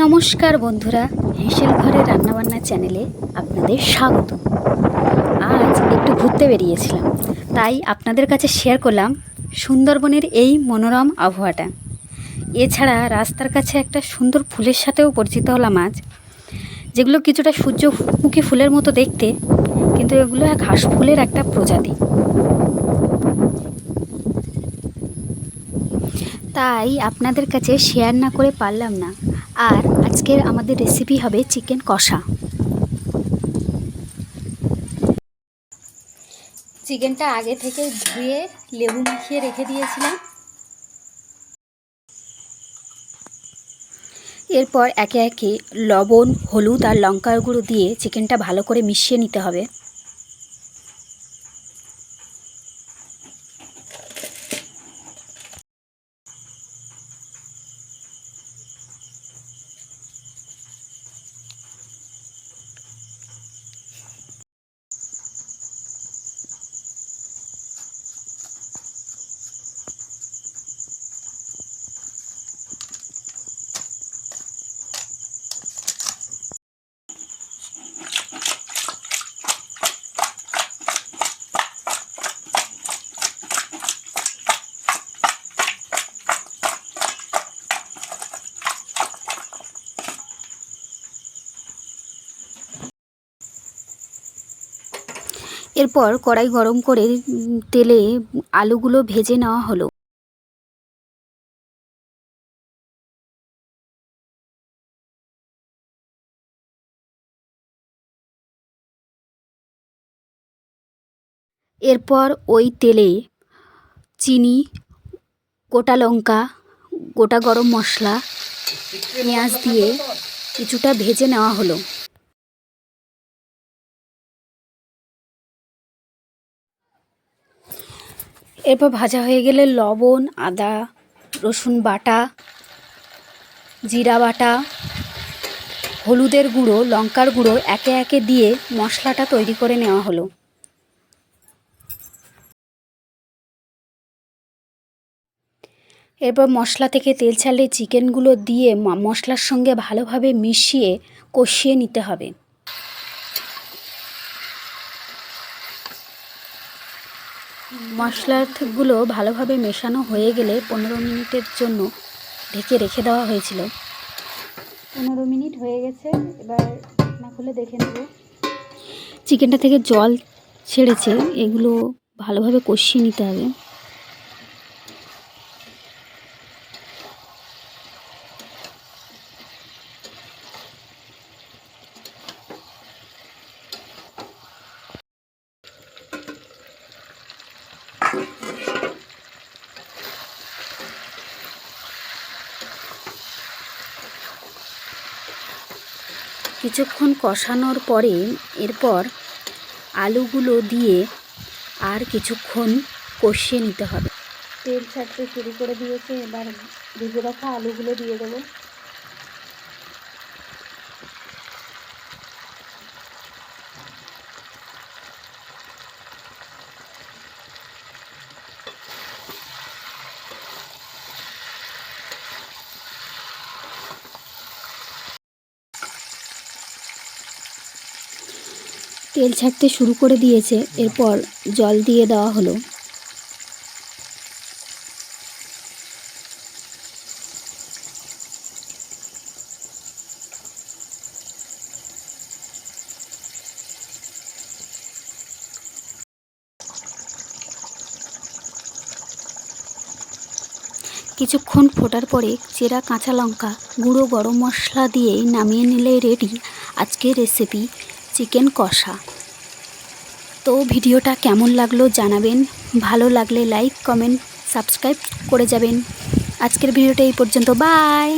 নমস্কার বন্ধুরা, হেসেল ঘরে রান্নাবান্না চ্যানেলে আপনাদের স্বাগত। আজ একটু ঘুরতে বেরিয়েছিলাম, তাই আপনাদের কাছে শেয়ার করলাম সুন্দরবনের এই মনোরম আবহাওয়াটা। এছাড়া রাস্তার কাছে একটা সুন্দর ফুলের সাথেও পরিচিত হলাম আজ, যেগুলো কিছুটা সূর্যমুখী ফুলের মতো দেখতে, কিন্তু এগুলো এক ঘাস ফুলের একটা প্রজাতি। তাই আপনাদের কাছে শেয়ার না করে পারলাম না। আর আজকের আমাদের রেসিপি হবে চিকেন কষা। চিকেনটা আগে থেকে ধুয়ে লেবু মাখিয়ে রেখে দিয়েছিলাম। এরপর একে একে লবণ, হলুদ আর লঙ্কার গুঁড়ো দিয়ে চিকেনটা ভালো করে মিশিয়ে নিতে হবে। এরপর কড়াই গরম করে তেলে আলুগুলো ভেজে নেওয়া হলো। এরপর ওই তেলে চিনি, গোটা লঙ্কা, গোটা গরম মশলা, পেঁয়াজ দিয়ে কিছুটা ভেজে নেওয়া হলো। এরপর ভাজা হয়ে গেলে লবণ, আদা রসুন বাটা, জিরা বাটা, হলুদের গুঁড়ো, লঙ্কার গুঁড়ো একে একে দিয়ে মশলাটা তৈরি করে নেওয়া হলো। এরপর মশলা থেকে তেল ছাড়লে চিকেনগুলো দিয়ে মশলার সঙ্গে ভালোভাবে মিশিয়ে কষিয়ে নিতে হবে। মশলাগুলো ভালোভাবে মেশানো হয়ে গেলে 15 মিনিটের জন্য ঢেকে রেখে দেওয়া হয়েছিল। 15 মিনিট হয়ে গেছে, এবার না খুলে দেখে নেব। চিকেনটা থেকে জল ছেড়েছে, এগুলো ভালোভাবে কষিয়ে নিতে হবে। কিছুক্ষণ কষানোর পরে এরপর আলুগুলো দিয়ে আর কিছুক্ষণ কষিয়ে নিতে হবে। তেল ছাড়তে শুরু করে দিয়েছে, এবার ভেজে রাখা আলুগুলো দিয়ে দেবো। তেল ছাড়তে শুরু করে দিয়েছে, এরপর জল দিয়ে দেওয়া হলো। কিছুক্ষণ ফোটার পরে চেরা কাঁচা লঙ্কা, গুঁড়ো গরম মশলা দিয়ে নামিয়ে নিলে রেডি আজকের রেসিপি চিকেন কষা। তো ভিডিওটা কেমন লাগলো জানাবেন, ভালো লাগলে লাইক, কমেন্ট, সাবস্ক্রাইব করে যাবেন। আজকের ভিডিওটা এই পর্যন্ত, বাই।